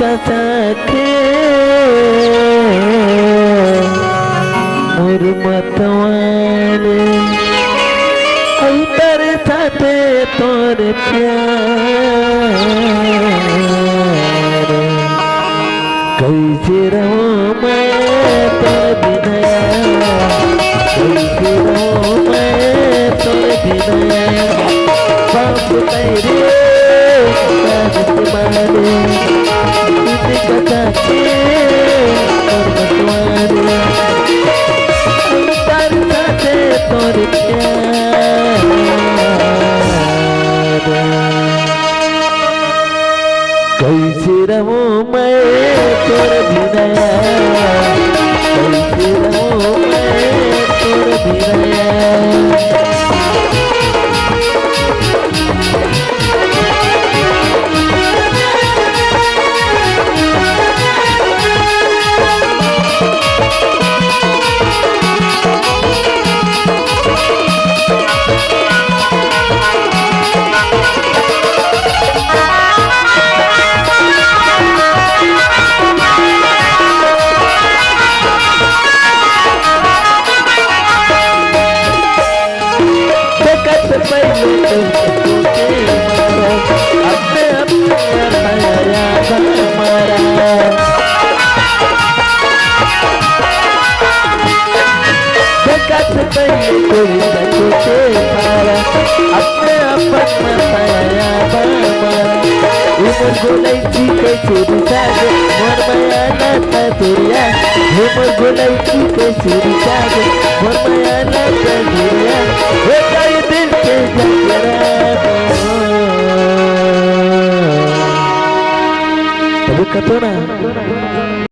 कसाके मोर मतवाले अंतर साथे तोर प्यार कैसे रहूं मैं तोर बिना कैसे रहूं मैं तोर बिना बाप तेरे मारे कथा के मोर मतवाले अंतर साथे तोर प्यार कैसे रहूं मैं तोर बिना कैसे रहूं मैं तोर बिना गोलाई के चोरी सागे मोर माया नाता तोरिया हे मोर गोलाई के चोरी सागे मोर माया नाता तोरिया हे काई दिल के जकरा तब कतो ना